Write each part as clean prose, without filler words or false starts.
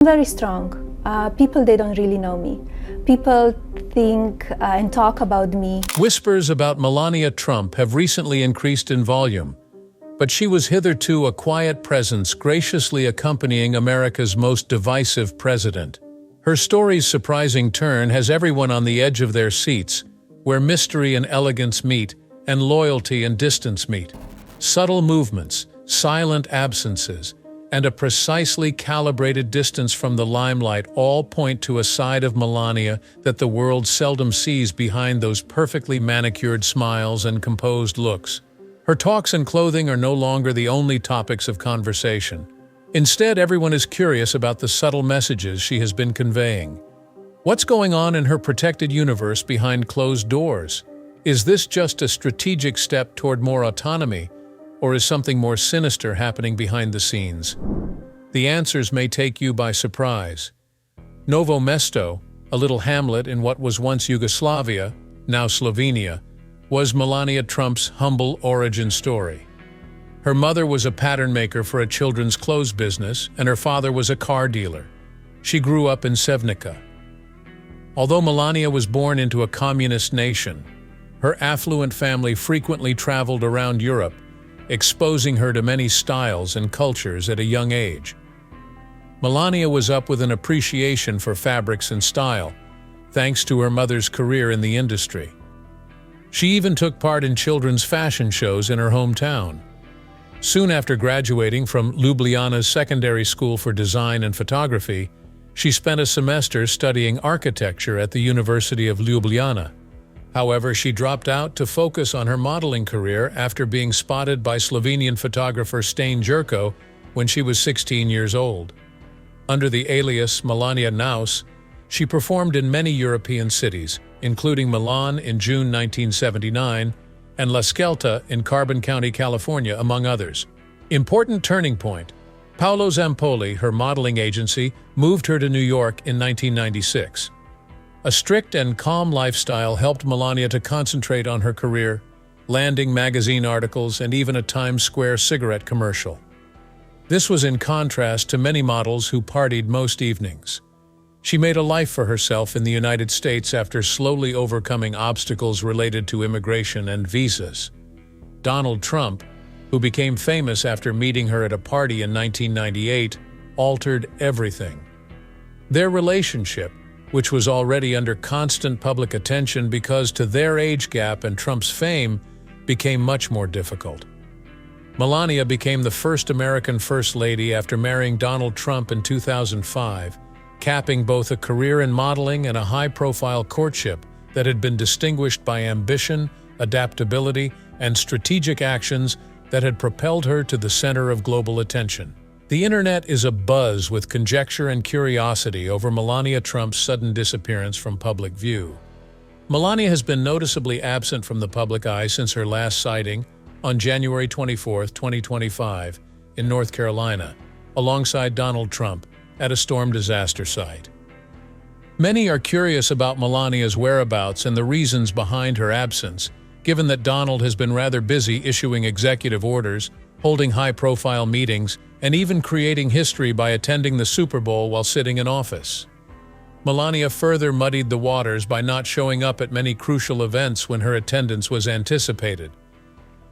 Very strong. People, they don't really know me. People think and talk about me. Whispers about Melania Trump have recently increased in volume, but she was hitherto a quiet presence graciously accompanying America's most divisive president. Her story's surprising turn has everyone on the edge of their seats, where mystery and elegance meet, and loyalty and distance meet. Subtle movements, silent absences, and a precisely calibrated distance from the limelight all point to a side of Melania that the world seldom sees behind those perfectly manicured smiles and composed looks. Her talks and clothing are no longer the only topics of conversation. Instead, everyone is curious about the subtle messages she has been conveying. What's going on in her protected universe behind closed doors? Is this just a strategic step toward more autonomy, or is something more sinister happening behind the scenes? The answers may take you by surprise. Novo Mesto, a little hamlet in what was once Yugoslavia, now Slovenia, was Melania Trump's humble origin story. Her mother was a pattern maker for a children's clothes business, and her father was a car dealer. She grew up in Sevnica. Although Melania was born into a communist nation, her affluent family frequently traveled around Europe, exposing her to many styles and cultures at a young age. Melania was up with an appreciation for fabrics and style, thanks to her mother's career in the industry. She even took part in children's fashion shows in her hometown. Soon after graduating from Ljubljana's Secondary School for Design and Photography, she spent a semester studying architecture at the University of Ljubljana. However, she dropped out to focus on her modeling career after being spotted by Slovenian photographer Stane Jerko when she was 16 years old. Under the alias Melania Naus, she performed in many European cities, including Milan in June 1979 and La Scelta in Carbon County, California, among others. Important turning point. Paolo Zampoli, her modeling agency, moved her to New York in 1996. A strict and calm lifestyle helped Melania to concentrate on her career, landing magazine articles and even a Times Square cigarette commercial. This was in contrast to many models who partied most evenings. She made a life for herself in the United States after slowly overcoming obstacles related to immigration and visas. Donald Trump, who became famous after meeting her at a party in 1998, altered everything. Their relationship, which was already under constant public attention because to their age gap and Trump's fame, became much more difficult. Melania became the first American First Lady after marrying Donald Trump in 2005, capping both a career in modeling and a high-profile courtship that had been distinguished by ambition, adaptability, and strategic actions that had propelled her to the center of global attention. The internet is abuzz with conjecture and curiosity over Melania Trump's sudden disappearance from public view. Melania has been noticeably absent from the public eye since her last sighting on January 24, 2025, in North Carolina, alongside Donald Trump at a storm disaster site. Many are curious about Melania's whereabouts and the reasons behind her absence, given that Donald has been rather busy issuing executive orders, holding high-profile meetings, and even creating history by attending the Super Bowl while sitting in office. Melania further muddied the waters by not showing up at many crucial events when her attendance was anticipated.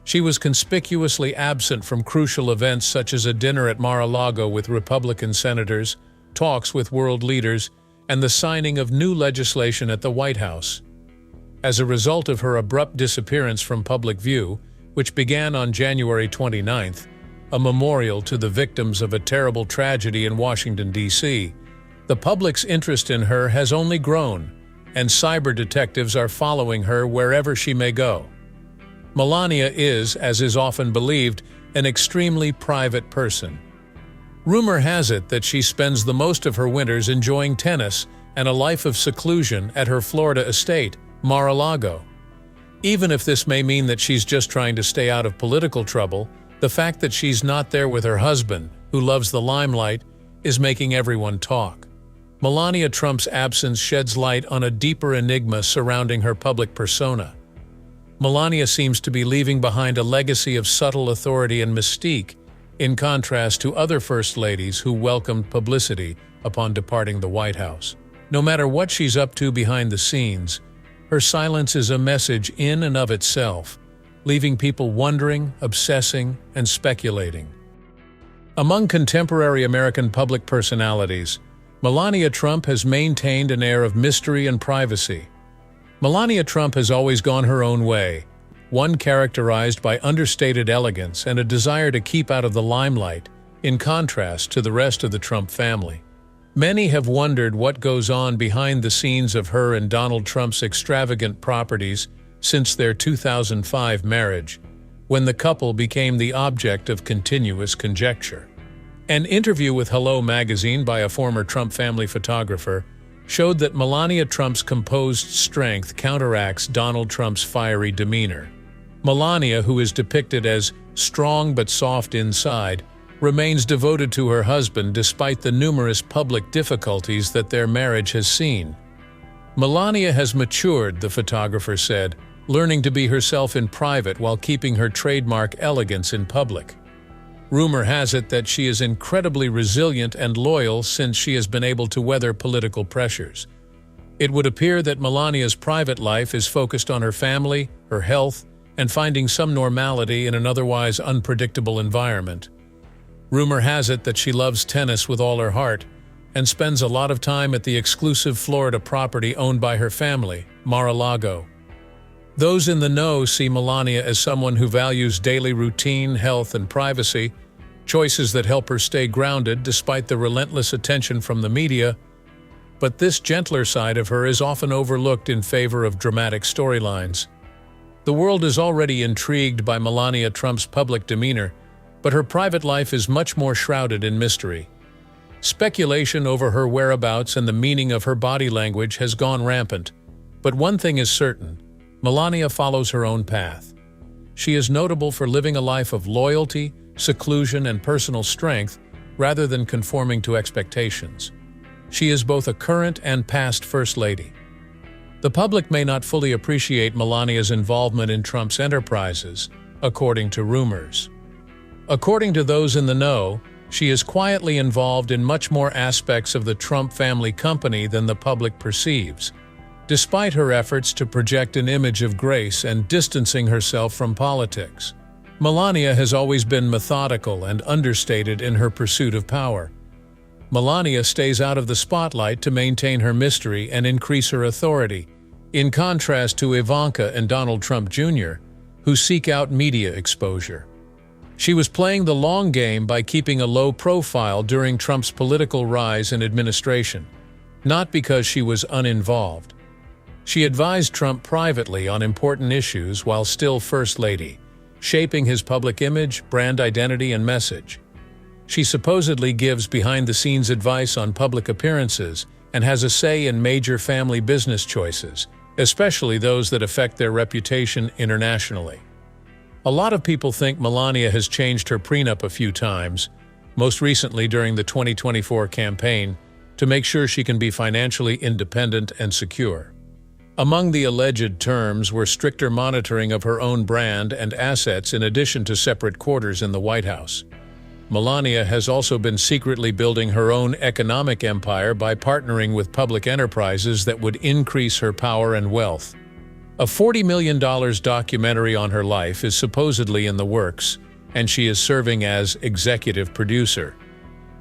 She was conspicuously absent from crucial events such as a dinner at Mar-a-Lago with Republican senators, talks with world leaders, and the signing of new legislation at the White House. As a result of her abrupt disappearance from public view, which began on January 29th, a memorial to the victims of a terrible tragedy in Washington, D.C., the public's interest in her has only grown, and cyber detectives are following her wherever she may go. Melania is, as is often believed, an extremely private person. Rumor has it that she spends the most of her winters enjoying tennis and a life of seclusion at her Florida estate, Mar-a-Lago. Even if this may mean that she's just trying to stay out of political trouble, the fact that she's not there with her husband, who loves the limelight, is making everyone talk. Melania Trump's absence sheds light on a deeper enigma surrounding her public persona. Melania seems to be leaving behind a legacy of subtle authority and mystique, in contrast to other first ladies who welcomed publicity upon departing the White House. No matter what she's up to behind the scenes, her silence is a message in and of itself, leaving people wondering, obsessing, and speculating. Among contemporary American public personalities, Melania Trump has maintained an air of mystery and privacy. Melania Trump has always gone her own way, one characterized by understated elegance and a desire to keep out of the limelight, in contrast to the rest of the Trump family. Many have wondered what goes on behind the scenes of her and Donald Trump's extravagant properties since their 2005 marriage, when the couple became the object of continuous conjecture. An interview with Hello magazine by a former Trump family photographer showed that Melania Trump's composed strength counteracts Donald Trump's fiery demeanor. Melania, who is depicted as strong but soft inside, remains devoted to her husband despite the numerous public difficulties that their marriage has seen. Melania has matured, the photographer said, learning to be herself in private while keeping her trademark elegance in public. Rumor has it that she is incredibly resilient and loyal since she has been able to weather political pressures. It would appear that Melania's private life is focused on her family, her health, and finding some normality in an otherwise unpredictable environment. Rumor has it that she loves tennis with all her heart and spends a lot of time at the exclusive Florida property owned by her family, Mar-a-Lago. Those in the know see Melania as someone who values daily routine, health, and privacy, choices that help her stay grounded despite the relentless attention from the media. But this gentler side of her is often overlooked in favor of dramatic storylines. The world is already intrigued by Melania Trump's public demeanor, but her private life is much more shrouded in mystery. Speculation over her whereabouts and the meaning of her body language has gone rampant. But one thing is certain: Melania follows her own path. She is notable for living a life of loyalty, seclusion, and personal strength rather than conforming to expectations. She is both a current and past First Lady. The public may not fully appreciate Melania's involvement in Trump's enterprises, according to rumors. According to those in the know, she is quietly involved in much more aspects of the Trump family company than the public perceives, despite her efforts to project an image of grace and distancing herself from politics. Melania has always been methodical and understated in her pursuit of power. Melania stays out of the spotlight to maintain her mystery and increase her authority, in contrast to Ivanka and Donald Trump Jr., who seek out media exposure. She was playing the long game by keeping a low profile during Trump's political rise and administration, not because she was uninvolved. She advised Trump privately on important issues while still First Lady, shaping his public image, brand identity, and message. She supposedly gives behind-the-scenes advice on public appearances and has a say in major family business choices, especially those that affect their reputation internationally. A lot of people think Melania has changed her prenup a few times, most recently during the 2024 campaign, to make sure she can be financially independent and secure. Among the alleged terms were stricter monitoring of her own brand and assets in addition to separate quarters in the White House. Melania has also been secretly building her own economic empire by partnering with public enterprises that would increase her power and wealth. A $40 million documentary on her life is supposedly in the works, and she is serving as executive producer.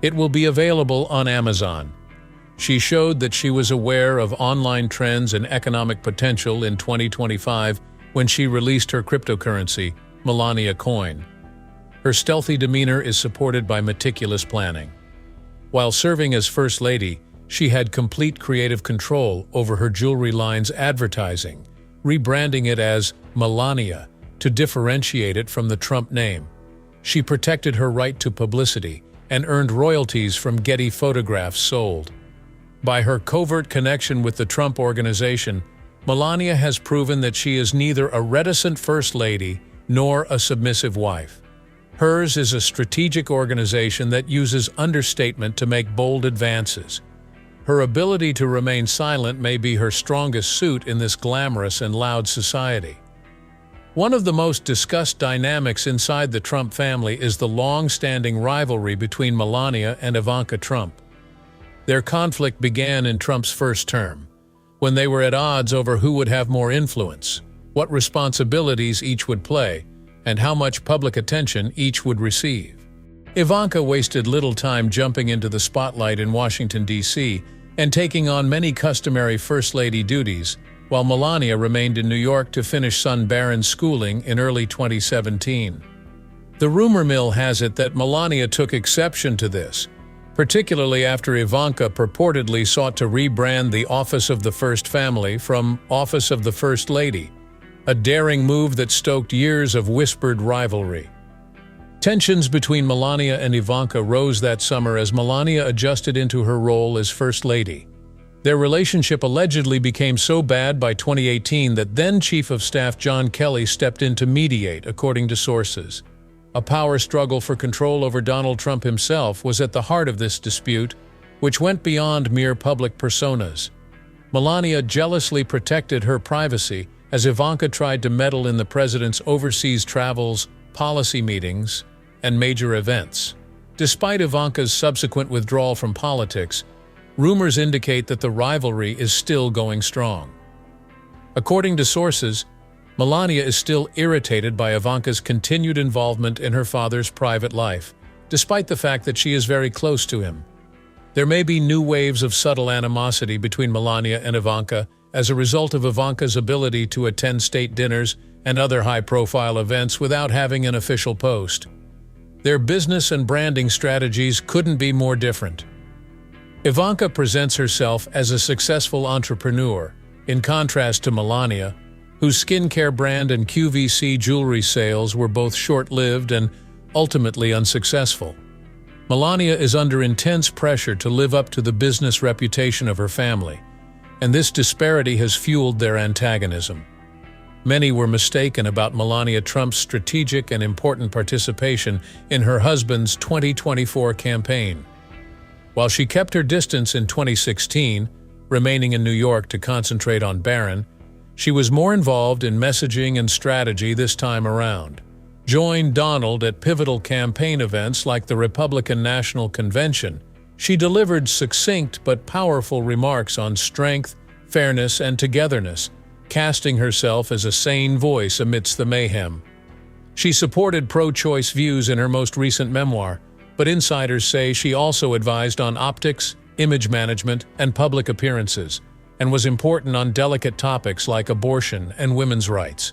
It will be available on Amazon. She showed that she was aware of online trends and economic potential in 2025 when she released her cryptocurrency, Melania Coin. Her stealthy demeanor is supported by meticulous planning. While serving as First Lady, she had complete creative control over her jewelry line's advertising, rebranding it as Melania to differentiate it from the Trump name. She protected her right to publicity and earned royalties from Getty photographs sold. By her covert connection with the Trump organization, Melania has proven that she is neither a reticent First Lady nor a submissive wife. Hers is a strategic organization that uses understatement to make bold advances. Her ability to remain silent may be her strongest suit in this glamorous and loud society. One of the most discussed dynamics inside the Trump family is the long-standing rivalry between Melania and Ivanka Trump. Their conflict began in Trump's first term, when they were at odds over who would have more influence, what responsibilities each would play, and how much public attention each would receive. Ivanka wasted little time jumping into the spotlight in Washington, D.C., and taking on many customary First Lady duties, while Melania remained in New York to finish son Barron's schooling in early 2017. The rumor mill has it that Melania took exception to this, particularly after Ivanka purportedly sought to rebrand the Office of the First Family from Office of the First Lady, a daring move that stoked years of whispered rivalry. Tensions between Melania and Ivanka rose that summer as Melania adjusted into her role as First Lady. Their relationship allegedly became so bad by 2018 that then Chief of Staff John Kelly stepped in to mediate, according to sources. A power struggle for control over Donald Trump himself was at the heart of this dispute, which went beyond mere public personas. Melania jealously protected her privacy as Ivanka tried to meddle in the president's overseas travels, policy meetings, and major events. Despite Ivanka's subsequent withdrawal from politics, rumors indicate that the rivalry is still going strong. According to sources, Melania is still irritated by Ivanka's continued involvement in her father's private life, despite the fact that she is very close to him. There may be new waves of subtle animosity between Melania and Ivanka as a result of Ivanka's ability to attend state dinners and other high-profile events without having an official post. Their business and branding strategies couldn't be more different. Ivanka presents herself as a successful entrepreneur, in contrast to Melania, whose skincare brand and QVC jewelry sales were both short-lived and ultimately unsuccessful. Melania is under intense pressure to live up to the business reputation of her family, and this disparity has fueled their antagonism. Many were mistaken about Melania Trump's strategic and important participation in her husband's 2024 campaign. While she kept her distance in 2016, remaining in New York to concentrate on Barron, she was more involved in messaging and strategy this time around. Joined Donald at pivotal campaign events like the Republican National Convention, she delivered succinct but powerful remarks on strength, fairness, and togetherness, casting herself as a sane voice amidst the mayhem. She supported pro-choice views in her most recent memoir, but insiders say she also advised on optics, image management, and public appearances, and was important on delicate topics like abortion and women's rights.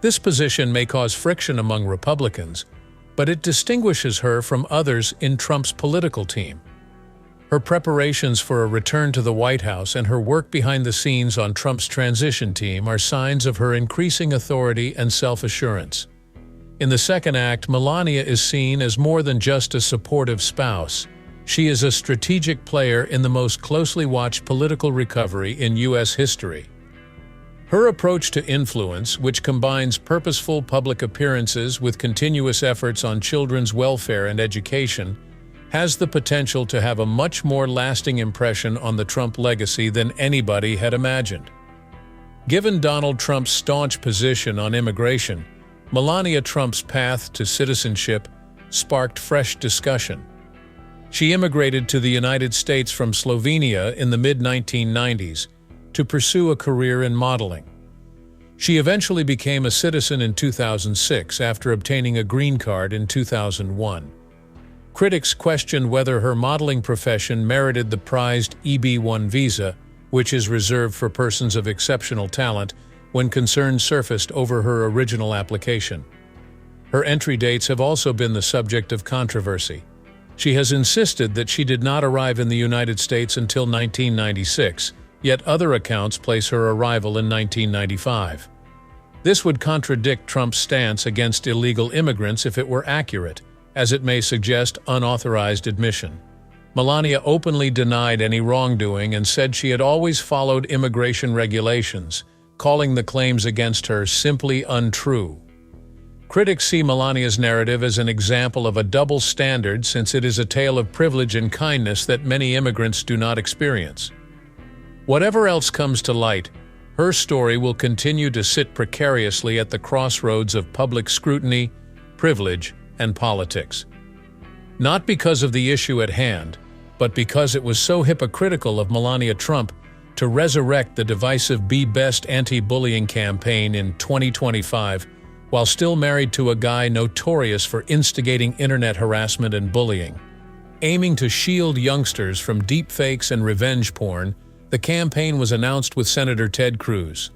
This position may cause friction among Republicans, but it distinguishes her from others in Trump's political team. Her preparations for a return to the White House and her work behind the scenes on Trump's transition team are signs of her increasing authority and self-assurance. In the second act, Melania is seen as more than just a supportive spouse. She is a strategic player in the most closely watched political recovery in U.S. history. Her approach to influence, which combines purposeful public appearances with continuous efforts on children's welfare and education, has the potential to have a much more lasting impression on the Trump legacy than anybody had imagined. Given Donald Trump's staunch position on immigration, Melania Trump's path to citizenship sparked fresh discussion. She immigrated to the United States from Slovenia in the mid-1990s to pursue a career in modeling. She eventually became a citizen in 2006 after obtaining a green card in 2001. Critics questioned whether her modeling profession merited the prized EB-1 visa, which is reserved for persons of exceptional talent, when concerns surfaced over her original application. Her entry dates have also been the subject of controversy. She has insisted that she did not arrive in the United States until 1996, yet other accounts place her arrival in 1995. This would contradict Trump's stance against illegal immigrants if it were accurate, as it may suggest unauthorized admission. Melania openly denied any wrongdoing and said she had always followed immigration regulations, calling the claims against her simply untrue. Critics see Melania's narrative as an example of a double standard, since it is a tale of privilege and kindness that many immigrants do not experience. Whatever else comes to light, her story will continue to sit precariously at the crossroads of public scrutiny, privilege, and politics. Not because of the issue at hand, but because it was so hypocritical of Melania Trump to resurrect the divisive Be Best anti-bullying campaign in 2025 while still married to a guy notorious for instigating internet harassment and bullying. Aiming to shield youngsters from deepfakes and revenge porn, the campaign was announced with Senator Ted Cruz.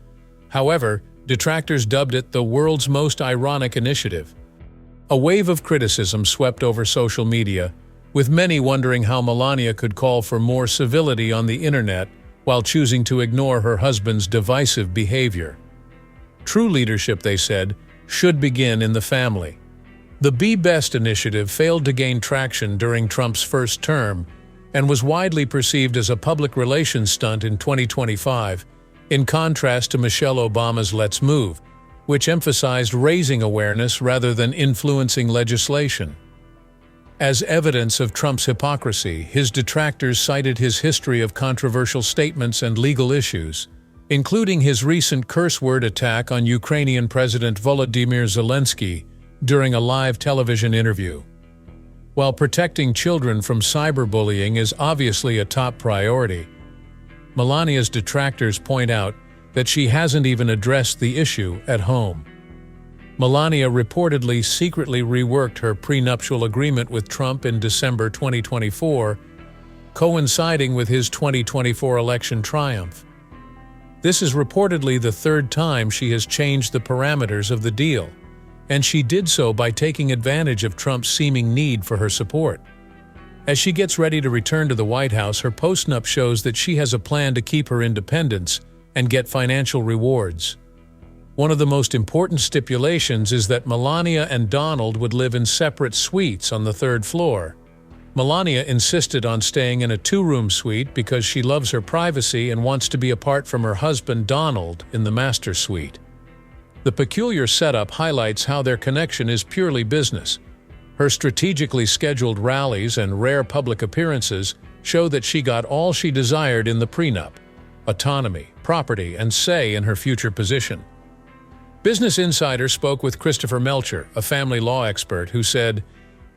However, detractors dubbed it the world's most ironic initiative. A wave of criticism swept over social media, with many wondering how Melania could call for more civility on the internet while choosing to ignore her husband's divisive behavior. True leadership, they said, should begin in the family. The Be Best initiative failed to gain traction during Trump's first term and was widely perceived as a public relations stunt in 2025, in contrast to Michelle Obama's Let's Move, which emphasized raising awareness rather than influencing legislation. As evidence of Trump's hypocrisy, his detractors cited his history of controversial statements and legal issues, including his recent curse word attack on Ukrainian President Volodymyr Zelensky during a live television interview. While protecting children from cyberbullying is obviously a top priority, Melania's detractors point out that she hasn't even addressed the issue at home. Melania reportedly secretly reworked her prenuptial agreement with Trump in December 2024, coinciding with his 2024 election triumph. This is reportedly the third time she has changed the parameters of the deal, and she did so by taking advantage of Trump's seeming need for her support. As she gets ready to return to the White House, her postnup shows that she has a plan to keep her independence and get financial rewards. One of the most important stipulations is that Melania and Donald would live in separate suites on the third floor. Melania insisted on staying in a two-room suite because she loves her privacy and wants to be apart from her husband Donald in the master suite. The peculiar setup highlights how their connection is purely business. Her strategically scheduled rallies and rare public appearances show that she got all she desired in the prenup: autonomy, property, and say in her future position. Business Insider spoke with Christopher Melcher, a family law expert, who said,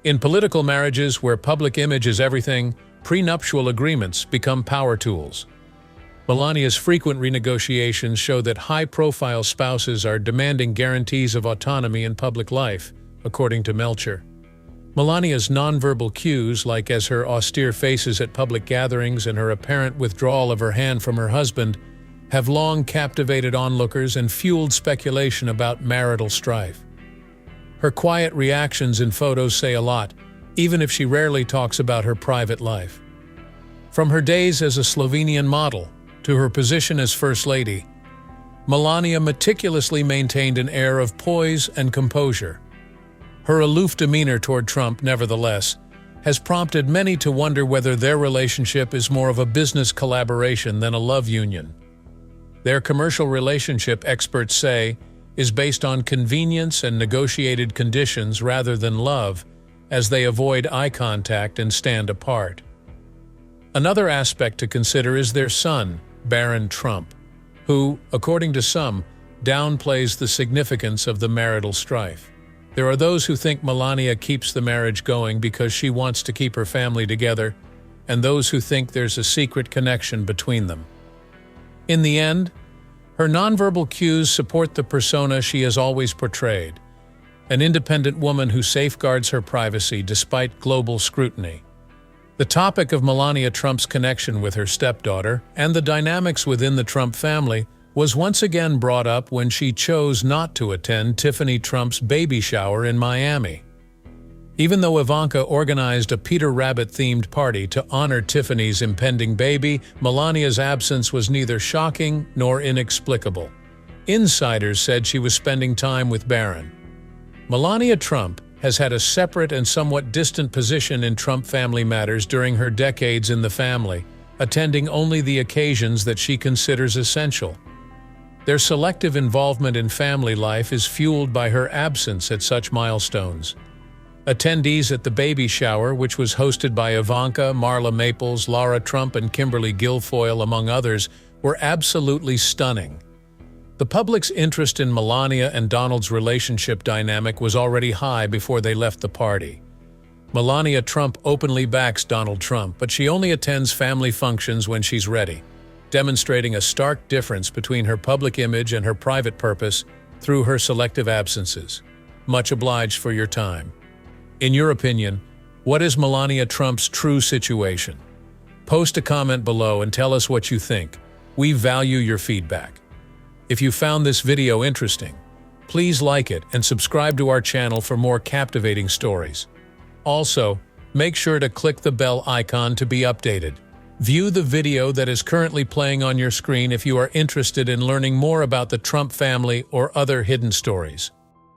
"In political marriages where public image is everything, prenuptial agreements become power tools." Melania's frequent renegotiations show that high-profile spouses are demanding guarantees of autonomy in public life, according to Melcher. Melania's nonverbal cues, like as her austere faces at public gatherings and her apparent withdrawal of her hand from her husband, have long captivated onlookers and fueled speculation about marital strife. Her quiet reactions in photos say a lot, even if she rarely talks about her private life. From her days as a Slovenian model to her position as First Lady, Melania meticulously maintained an air of poise and composure. Her aloof demeanor toward Trump, nevertheless, has prompted many to wonder whether their relationship is more of a business collaboration than a love union. Their commercial relationship, experts say, is based on convenience and negotiated conditions rather than love, as they avoid eye contact and stand apart. Another aspect to consider is their son, Baron Trump, who, according to some, downplays the significance of the marital strife. There are those who think Melania keeps the marriage going because she wants to keep her family together, and those who think there's a secret connection between them. In the end, her nonverbal cues support the persona she has always portrayed, an independent woman who safeguards her privacy despite global scrutiny. The topic of Melania Trump's connection with her stepdaughter and the dynamics within the Trump family was once again brought up when she chose not to attend Tiffany Trump's baby shower in Miami. Even though Ivanka organized a Peter Rabbit-themed party to honor Tiffany's impending baby, Melania's absence was neither shocking nor inexplicable. Insiders said she was spending time with Barron. Melania Trump has had a separate and somewhat distant position in Trump family matters during her decades in the family, attending only the occasions that she considers essential. Their selective involvement in family life is fueled by her absence at such milestones. Attendees at the baby shower, which was hosted by Ivanka, Marla Maples, Lara Trump, and Kimberly Guilfoyle, among others, were absolutely stunning. The public's interest in Melania and Donald's relationship dynamic was already high before they left the party. Melania Trump openly backs Donald Trump, but she only attends family functions when she's ready, demonstrating a stark difference between her public image and her private purpose through her selective absences. Much obliged for your time. In your opinion, what is Melania Trump's true situation? Post a comment below and tell us what you think. We value your feedback. If you found this video interesting, please like it and subscribe to our channel for more captivating stories. Also, make sure to click the bell icon to be updated. View the video that is currently playing on your screen if you are interested in learning more about the Trump family or other hidden stories.